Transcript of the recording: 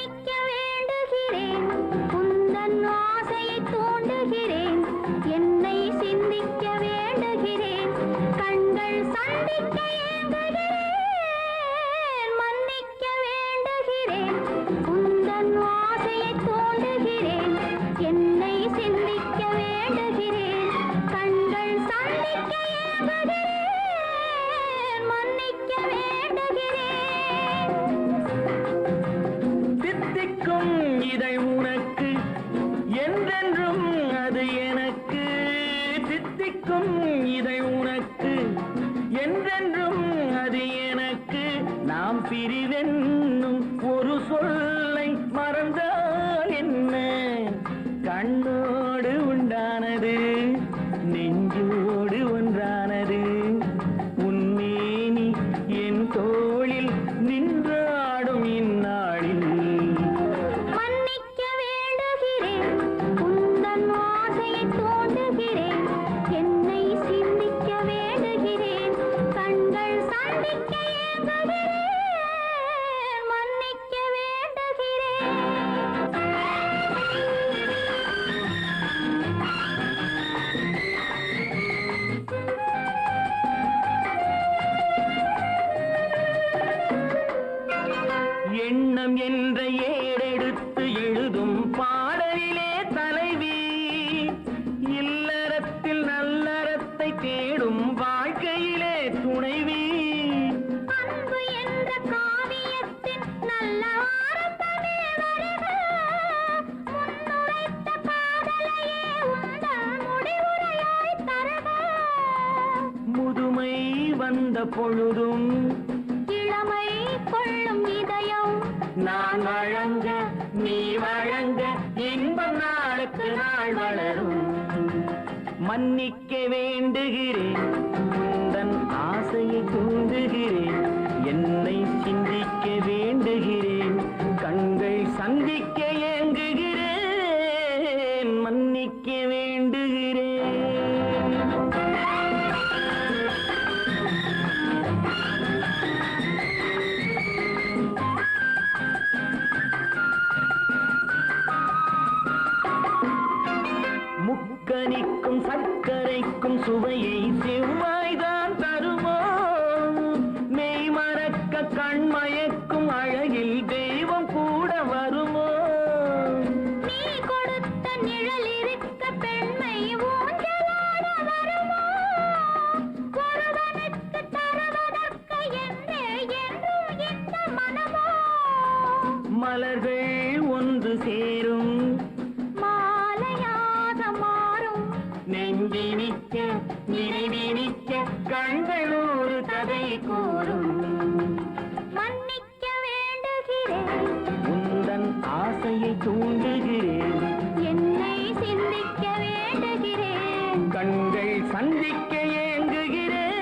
மன்னிக்க வேண்டுகிறேன் உந்தன் ஆசையை தூண்டுகிறேன் என்னை சிந்திக்க வேண்டுகிறேன் கண்கள் சந்திக்க ஏங்குகிறேன் மன்னிக்க வேண்டுகிறேன் உந்தன் ஆசையை தூண்டுகிறேன் என்னை சிந்திக்க வேண்டுகிறேன் கண்கள் சந்திக்க ஏங்குகிறேன் மன்னிக்க வேண்டுகிறேன் தித்திக்கும் இதை உனக்கு என்றென்றும் அது எனக்கு தித்திக்கும் இதை உனக்கு என்றென்றும் அது எனக்கு நாம் பிரிவென்னும் ஒரு சொல்லை மறந்தால் என்ன கண்ணோடு உண்டானது நெஞ்சோடு ஒன்றானது உன்மேனி என் தோளில் நின்றாடும் இந்நாளில் மன்னிக்க வேண்டுகிறேன் உந்தன் ஆசையை தூண்டுகிறேன் என்னை சிந்திக்க வேண்டுகிறேன் கண்கள் சந்திக்க ஏங்குகிறேன் மன்னிக்க வேண்டுகிறேன் எண்ணம் என்ற ஏடெடுத்து எழுதும் பாடலிலே தலைவி இல்லறத்தில் நல்லறத்தை தேடும் வாழ்க்கையிலே துணைவி அன்பு என்ற காவியத்தின் நல்ல ஆரம்பமே வருக முன்னுரைத்த காதலையே உந்தன் முடிவுரையாய் தருக முதுமை வந்த பொழுதும் இளமை கொள்ளும் இதயம் நான் வழங்க நீ வழங்க இன்பம் நாளுக்கு நாள் வளரும் மன்னிக்க வேண்டுகிறேன் உந்தன் ஆசையை தூண்டுகிறேன் என்னை சிந்திக்க வேண்டுகிறேன் கண்கள் சந்திக்க ஏங்குகிறேன் மன்னிக்க வேண்டுகிறேன் முக்கனிக்கும் சர்க்கரைக்கும் சுவையை செவ்வாய்தான் தருமோ மெய் மறக்க கண்மயக்கும் அழகில் தெய்வம் கூட வருமோ நீ கொடுத்த நிழல் இருக்க பெண்மை ஊஞ்சலாட வருமோ ஒருவனுக்கு தருவதற்கு என்றே என்றும் இந்த மனமோ மலர்கள் ஒன்று சேரும் மாலையாக மாறும் நெஞ்சினிக்க நினைவினிக்க கண்கள் ஒரு கதை கூறும் மன்னிக்க வேண்டுகிறேன் உந்தன் ஆசையை தூண்டுகிறேன் என்னை சிந்திக்க வேண்டுகிறேன் கண்கள் சந்திக்க ஏங்குகிறேன்